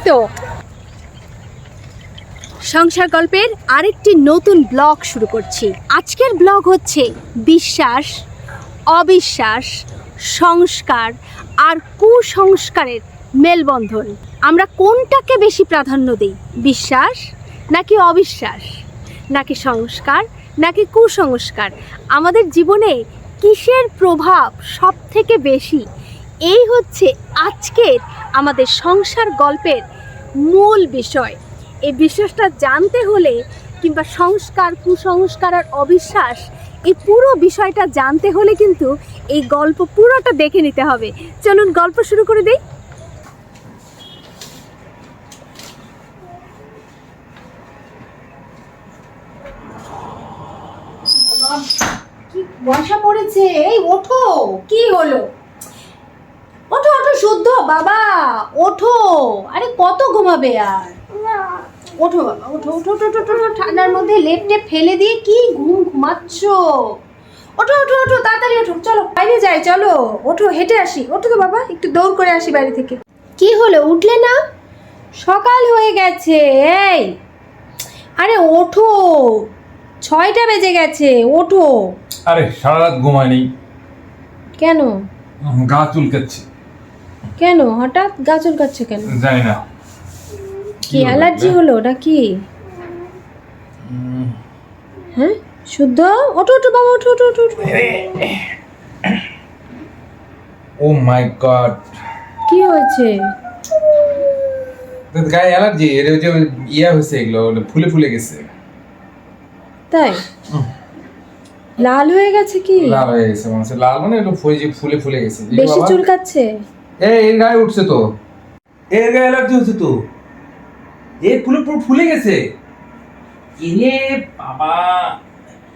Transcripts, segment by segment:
তো সংসার গল্পের আরেকটি নতুন ব্লগ শুরু করছি। আজকের ব্লগ হচ্ছে বিশ্বাস, অবিশ্বাস, সংস্কার আর কুসংস্কারের মেলবন্ধন। আমরা কোনটাকে বেশি প্রাধান্য দিই? বিশ্বাস নাকি অবিশ্বাস, নাকি সংস্কার নাকি কুসংস্কার? আমাদের জীবনে কিসের প্রভাব সব থেকে বেশি? এই হচ্ছে আজকের আমাদের সংসার গল্পের মূল বিষয়। এই বিশ্বাসটা জানতে হলে কিংবা সংস্কার, কুসংস্কার আর অবিশ্বাস, এই পুরো বিষয়টা জানতে হলে কিন্তু এই গল্প পুরোটা দেখে নিতে হবে। চলুন গল্প শুরু করে দেই। কি বর্ষা পড়েছে, এই ওঠো। কি হলো? ওঠো ওঠো শুদ্ধ বাবা, ওঠো। আরে কত ঘুমাবে আর? ওঠো বাবা, ওঠো ওঠো ওঠো ওঠো ওঠো। ঠান্ডার মধ্যে লেপ টেপ ফেলে দিয়ে কি ঘুমাচ্ছ? ওঠো ওঠো ওঠো, তাড়াতাড়ি ওঠো। চলো বাইরে যাই, চলো ওঠো, হেঁটে আসি। ওঠো তো বাবা, একটু দৌড় করে আসি বাইরে থেকে। কি হলো, উঠলে না? সকাল হয়ে গেছে। এই আরে ওঠো, 6টা বেজে গেছে, ওঠো। আরে সারা রাত ঘুমায়নি। কেন? গা চুলকাচ্ছে। কেন হঠাৎ গা চুলকাচ্ছে কেন? জানি না কি অ্যালার্জি হলো নাকি? হ্যাঁ শুদ্ধ, ওঠো ওঠো বাবা, ওঠো ওঠো ওঠো। ও মাই গড, কি হয়েছে? গায়ে অ্যালার্জি। এর যে ইয়া হয়েছে, এগুলো ফুলে ফুলে গেছে। তাই? লাল হয়ে গেছে? কি লাল হয়ে গেছে? মনে হচ্ছে লাল, মানে একটু ফুলে ফুলে গেছে। বেশি চুলকাচ্ছে? এর গায়ে উঠছে তো, এর গায়ে অ্যালার্জি হচ্ছে তো, এর ফুলে ফুলে গেছে। এরে বাবা,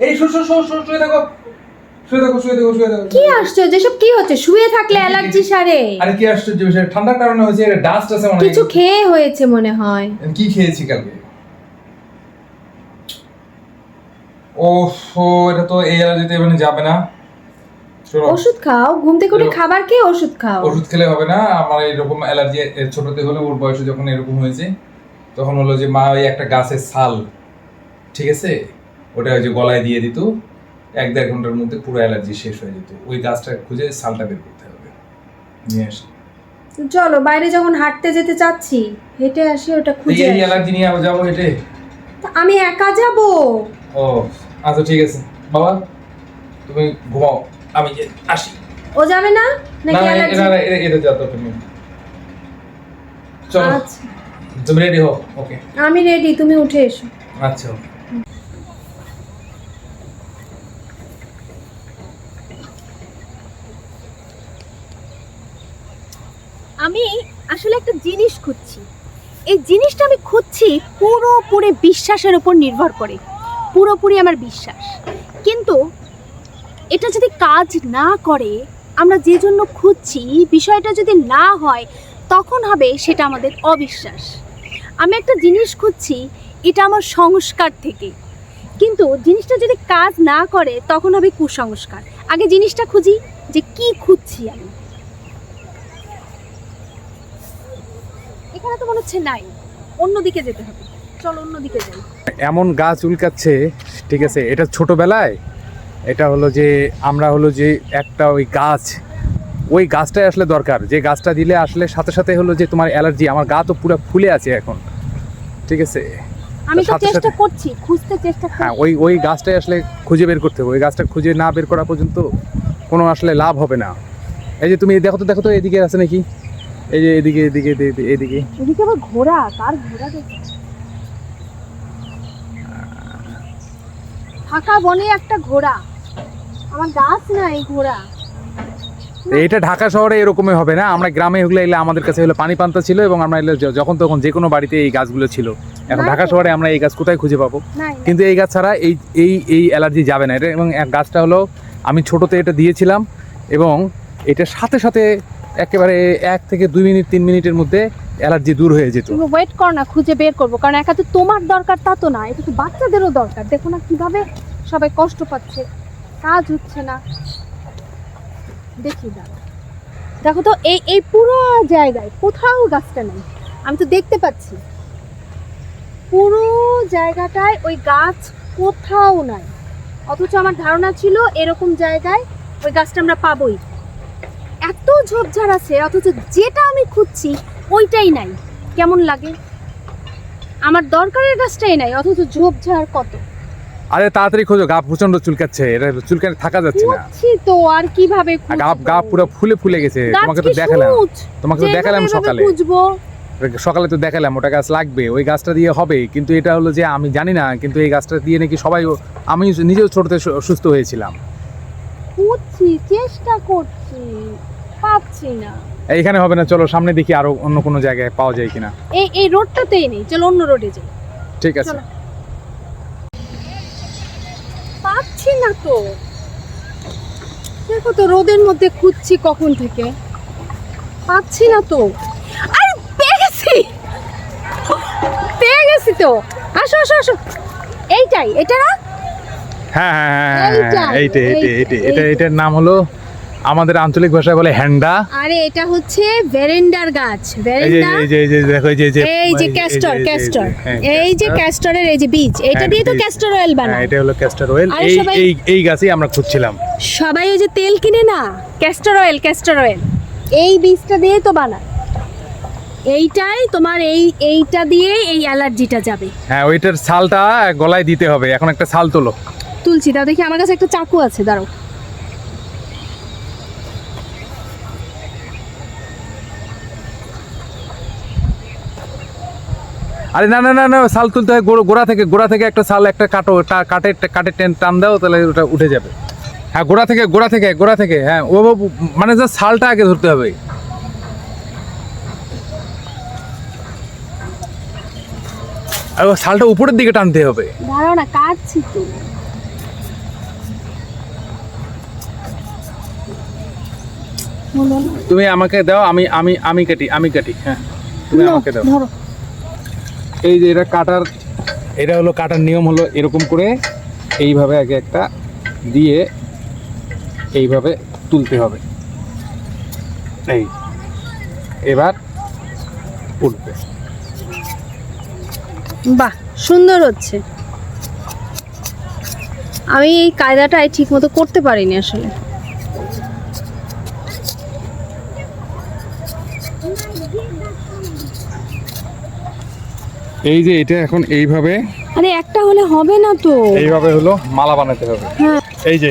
এই শুয়ে দেখো, কি আশ্চর্য, এসব কি হচ্ছে? শুয়ে থাকলে অ্যালার্জি সারে? আরে কি আশ্চর্য বিষয়, ঠান্ডার কারণে হয়েছে। এর ডাস্ট আছে মনে হয়। কিছু খেয়ে হয়েছে মনে হয়। কি খেয়েছি কালকে? ওফো, এটা তো এই অ্যালার্জিতে এমনি যাবে না। ওষুধ খাও, ঘুম থেকে উঠে খাবার খেয়ে ওষুধ খাও। ওষুধ খেলে হবে না। আমার এরকম অ্যালার্জি ছোটতে হলে, ওর বয়সে যখন এরকম হয়েছে, তখন হলো যে মা ওই একটা গাছের ছাল, ঠিক আছে, ওটা ওই যে গলায় দিয়ে দিত। 1-1.5 ঘন্টার মধ্যে পুরো অ্যালার্জি শেষ হয়ে যেত। ওই গাছটা খুঁজে ছালটা বের করতে হবে, নিয়ে আসি। চলো বাইরে যখন হাঁটতে যেতে চাচ্ছি, হেঁটে আসি, ওটা খুঁজে। এই অ্যালার্জি নিয়ে যাবো হেঁটে? আমি একা যাব? ও আচ্ছা ঠিক আছে বাবা, তুমি ঘুমাও, আমি আসি। ও যাবে না নাকি? এটা যাও তো তুমি। চলো আচ্ছা তুমি রেডি হও। ওকে আমি রেডি, তুমি উঠে এসো। আচ্ছা। আমি আসলে একটা জিনিস খুঁজছি। এই জিনিসটা আমি খুঁজছি পুরোপুরি বিশ্বাসের উপর নির্ভর করে, পুরোপুরি আমার বিশ্বাস। কিন্তু এটা যদি কাজ না করে, আমরা যে জন্য খুঁজছি বিষয়টা যদি না হয়, তখন হবে সেটা আমাদের অবিশ্বাস। আমি একটা জিনিস খুঁজছি, এটা আমার সংস্কার থেকে, কিন্তু জিনিসটা যদি কাজ না করে তখন হবে কুসংস্কার। আগে জিনিসটা খুঁজি যে কি খুঁজছি আমি। এখানে তো মনে হচ্ছে নাই, অন্যদিকে যেতে হবে। চল অন্যদিকে যাই। এমন গা চুলকাচ্ছে, ঠিক আছে, এটা ছোটবেলায় এটা হলো যে আমরা হলো যে একটা ওই গাছটাই আসলে দরকার, যে গাছটা দিলে আসলে সাথে সাথে হলো যে তোমার অ্যালার্জি। আমার গা তো পুরো ফুলে আছে এখন, ঠিক আছে। আমি তো সাথে চেষ্টা সাথে করছি, খুঁজতে চেষ্টা হ্যাঁ, করছি। ওই গাছটাই আসলে খুঁজে বের করতে হবে। ওই গাছটা খুঁজে না বের করা পর্যন্ত কোনো আসলে লাভ হবে না। এই যে তুমি দেখো তো এদিকে আছে নাকি? এই যে এদিকে এদিকে আবার ঘোড়া, কার ঘোড়া দেখছি? ফাঁকা বনে একটা ঘোড়া, আমার গাছ নাই ঘোড়া। এটা ঢাকা শহরে এরকমই হবে না। আমরা গ্রামে এগুলো এলে আমাদের কাছে হলো পানি পান্তা ছিল, এবং আমরা এলে যখন তখন যে কোনো বাড়িতে এই গাছগুলো ছিল। এখন না ঢাকা তো। শহরে আমরা এই গাছ কোথায় খুঁজে পাবো? নাই, কিন্তু এই গাছ ছাড়া এই অ্যালার্জি যাবে না। এটা এবং গাছটা হলো আমি ছোটোতে এটা দিয়েছিলাম, এবং এটার সাথে সাথে একেবারে 1 থেকে 2 মিনিট 3 মিনিটের মধ্যে অ্যালার্জি দূর হয়ে যেত। তুমি ওয়েট কর না, খুঁজে বের করবো। কারণ একা তো তোমার দরকার তা তো না, এটা তো বাচ্চাদেরও দরকার। দেখো না কিভাবে সবাই কষ্ট পাচ্ছে, কাজ হচ্ছে না। দেখি দেখো তো এই পুরো জায়গায় কোথাও গাছটা নেই। আমি তো দেখতে পাচ্ছি পুরো জায়গাটায় ওই গাছ কোথাও নাই, অথচ আমার ধারণা ছিল এরকম জায়গায় ওই গাছটা আমরা পাবোই। এত ঝোপঝাড় আছে অথচ যেটা আমি খুঁজছি ওইটাই নাই। কেমন লাগে? আমার দরকারের গাছটাই নাই অথচ ঝোপঝাড় কত। আরে তাড়াতাড়ি খোঁজো, গা প্রচন্ড চুলকাচ্ছে, এটা চুলকানি থাকা যাচ্ছে না। খুঁজছি তো, আর কিভাবে গা পুরো ফুলে গেছে। তোমাকে তো দেখালাম সকালে তো দেখালাম ওটা গাছ লাগবে, ওই গাছটা দিয়ে হবে। কিন্তু এটা হলো যে আমি জানি না, কিন্তু এই গাছটা দিয়ে নাকি সবাই, আমি নিজেও ছোটতে সুস্থ হয়েছিলাম। খুঁজছি, চেষ্টা করছি, পাচ্ছি না। এইখানে হবে না, চলো সামনে দেখি আরো অন্য কোনো জায়গায় পাওয়া যায় কিনা। এই রোডটাতেই নেই, চলো অন্য রোডে যাই। ঠিক আছে। চলো। পাচ্ছি না তো, দেখো তো রোদের মধ্যে খুঁজছি কখন থেকে, পাচ্ছি না তো। আরে পেয়ে গেছি তো। আসো আসো আসো, এটা না? হ্যাঁ, এটার নাম হলো, আমাদের আঞ্চলিক ভাষায় বলে হ্যান্ডা। আরে এটা হচ্ছে ভেরেন্ডার গাছ। ভেরেন্ডা, এই যে ক্যাস্টর, এই যে ক্যাস্টরের এই যে বীজ, এটা দিয়ে তো ক্যাস্টর অয়েল বানায়। এটা হলো ক্যাস্টর অয়েল। এই গাছই আমরা খুঁজছিলাম। সবাই ওই যে তেল কিনে না, ক্যাস্টর অয়েল এই বীজটা দিয়ে তো বানায়। এইটাই তোমার এইটা দিয়ে এই অ্যালার্জিটা যাবে। হ্যাঁ, ওইটার ছালটা গলায় দিতে হবে। এখন একটা ছাল তুলছি, দাও দেখি, আমার কাছে একটা চাকু আছে, দাঁড়াও। আরে না, ছাল তুলতে হয় গোড়া থেকে একটা ছাল, একটা কাটে টান দাও, তাহলে ওটা উঠে যাবে। হ্যাঁ, গোড়া থেকে হ্যাঁ, ও মানে যা ছালটা আগে ধরতে হবে। আর ও ছালটা উপরের দিকে টানতে হবে। দাঁড়াও না, কাটছি তো। তুমি আমাকে দাও, আমি কাটি। হ্যাঁ, তুমি আমাকে দাও। ধরো। এই যে এটা হলো কাটার নিয়ম হলো এরকম করে এইভাবে আগে একটা দিয়ে এইভাবে তুলতে হবে। এবার উঠবে। বাহ, সুন্দর হচ্ছে। আমি এই কায়দাটাই ঠিক মতো করতে পারিনি আসলে। এই যে এটা এখন এইভাবে, আরে একটা হলে হবে না তো, এইভাবে হলো মালা বানাতে হবে। হ্যাঁ। এই যে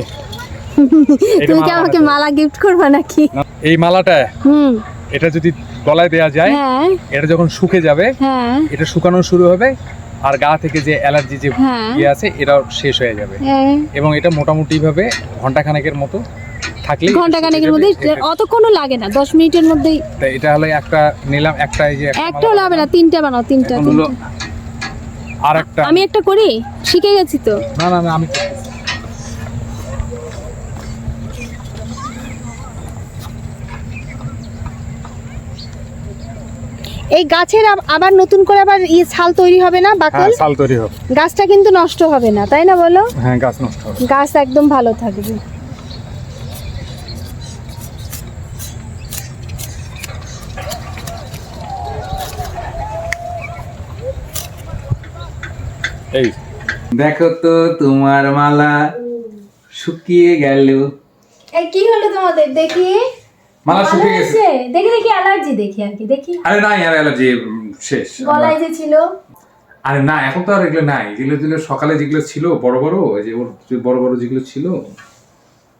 তুমি কি আমাকে মালা গিফট করবে নাকি? এই মালাটা এটা যদি গলায় দেয়া যায়, হ্যাঁ, এটা যখন শুকে যাবে, হ্যাঁ, এটা শুকানো শুরু হবে, আর গা থেকে যে অ্যালার্জি যে ইয়ে আছে এটাও শেষ হয়ে যাবে। এবং এটা মোটামুটি ভাবে ঘন্টাখানেকের মতো থাকলে, ঘন্টাখানেকের মধ্যে, অতক্ষণও লাগে না, 10 মিনিটের মধ্যেই। এটা হলো একটা নিলাম, একটা এই যে একটা হবে না, তিনটা বানাও, তিনটা। আর একটা আমি একটা করি, শিখে গেছি তো। না আমি এই গাছের আবার নতুন করে আবার ছাল তৈরি হবে না, বাকল? ছাল তৈরি হবে। গাছটা কিন্তু নষ্ট হবে না, তাই না বলো? হ্যাঁ, গাছ নষ্ট হবে, গাছ একদম ভালো থাকবে। এই দেখো তো তোমার মালা শুকিয়ে গেল। এই কি হলো তোমাদের? দেখি মালা শুকিয়ে গেছে। দেখি অ্যালার্জি দেখি আর কি, দেখি। আরে না, আর অ্যালার্জি শেষ। গলায় যে ছিল, আরে না, এখন তো আর এগুলো নাই। যেগুলো সকালে যেগুলো ছিল বড় যে ওর বড় যেগুলো ছিল,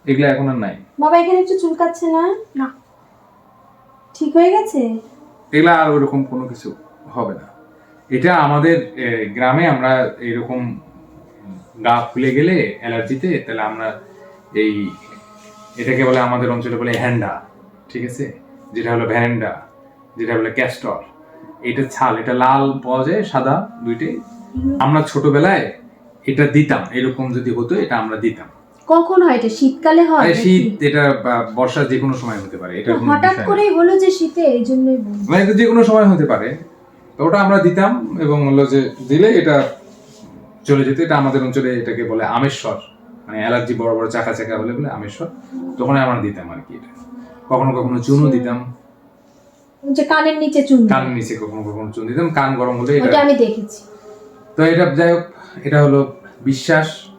এগুলো এখন আর নাই। বাবা এখানে একটু চুলকাচ্ছে না? না, ঠিক হয়ে গেছে। এগুলা আর ওরকম কোনো কিছু হবে না। এটা আমাদের গ্রামে আমরা এরকম গা ফুলে গেলে অ্যালার্জিতে, তাহলে আমরা এটাকে বলে, আমাদের অঞ্চলে বলে হ্যান্ডা, ঠিক আছে? যেটা হলো ভ্যারেন্ডা, যেটা বলে ক্যাস্টর। এটা ছাল, এটা লাল পাওয়া যায়, সাদা, দুইটাই। আমরা ছোটবেলায় এটা দিতাম, এরকম যদি হতো এটা আমরা দিতাম। কখন হয় এটা? শীতকালে হয়? শীত, এটা বর্ষা, যে কোনো সময় হতে পারে। এটা হঠাৎ করেই হলো যে শীতে, এই জন্যই মানে যে কোনো সময় হতে পারে। তো ওটা আমরা দিতাম, এবং হলো যে দিলে এটা চলে যেত। এটা আমাদের অঞ্চলে এটাকে বলে আমেশ্বর, মানে অ্যালার্জি বড় চাকা হলে বলে আমেশ্বর। তখন আমরা দিতাম আর কি। এটা কখনো চুনও দিতাম। যে কানের নিচে চুন দেয়। কানের নিচে কখনো কখনো চুন দিতাম, কান গরম হলে ওটা এটা। আমি দেখেছি। তো এটা যাই হোক, এটা হলো বিশ্বাস,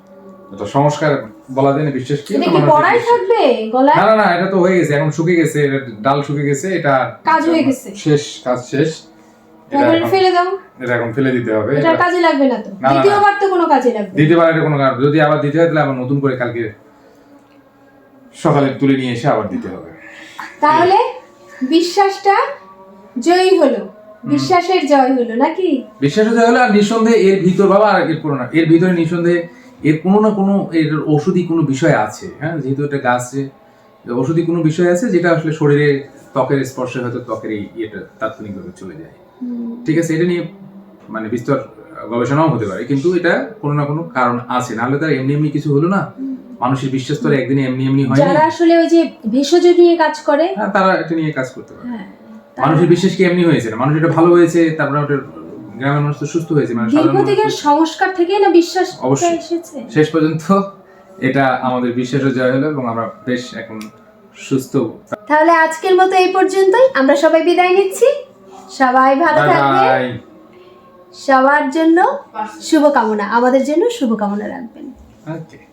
এটা সংস্কার বলা যায় না, বিশ্বাস কি? এটা কি পড়াই থাকবে গলায়? না না না, এটা তো হয়ে গেছে, এখন শুকিয়ে গেছে, এটা ডাল শুকিয়ে গেছে, এটা কাজ হয়ে গেছে, শেষ, কাজ শেষ। এখন ফেলে দাও। এটা এখন ফেলে দিতে হবে, এটা কাজে লাগবে না তো, না, না, না। দ্বিতীয়বার তো কোনো কাজে লাগবে না। দ্বিতীয়বার এটা কোনো কারণ, যদি আবার দিতে হয় তাহলে আবার নতুন করে কালকে সকালে তুলে নিয়ে এসে আবার দিতে হবে। তাহলে বিশ্বাসটা জয়ী হলো, বিশ্বাসের জয় হলো নাকি? বিশ্বাস হতে হলে, আর নিঃসন্দেহে এর ভিতর বাবা, আর এর কোনো না, এর ভিতরে নিঃসন্দেহে এর কোনো না কোনো এর ঔষধি কোনো বিষয় আছে। হ্যাঁ, যেহেতু এটা গাছে ঔষধি কোনো বিষয় আছে, যেটা আসলে শরীরে ত্বকের স্পর্শে হয়তো ত্বকের এই ইয়েটা তাৎক্ষণিকভাবে চলে যায়। ঠিক আছে, এটা নিয়ে মানে বিস্তর গবেষণাও হতে পারে, কিন্তু এটা কোনো না কোনো কারণ আছে, নাহলে তার এমনি এমনি কিছু হলো না। মানুষের বিশ্বাস তো আর একদিনে এমনি এমনি হয় না। যারা আসলে ওই যে ভেষজ নিয়ে কাজ করে, হ্যাঁ, তারা এটা নিয়ে কাজ করতে পারে। হ্যাঁ, মানুষের বিশ্বাস কি এমনি হয়েছে না, মানুষ এটা ভালো হয়েছে, তারপরে ওটা গ্রামের মানুষ তো সুস্থ হয়েছে, মানে সাধারণ দীর্ঘদিনের মানুষ- সংস্কার থেকেই না বিশ্বাস অবশ্যই। এসেছে। শেষ পর্যন্ত এটা আমাদের বিশ্বাসের জয় হলো, এবং আমরা বেশ এখন সুস্থ। তাহলে আজকের মতো এই পর্যন্তই, আমরা সবাই বিদায় নিচ্ছি। সবাই ভালো বাই থাকবেন, বাই। সবার জন্য শুভকামনা, আমাদের জন্য শুভকামনা রাখবেন। ওকে।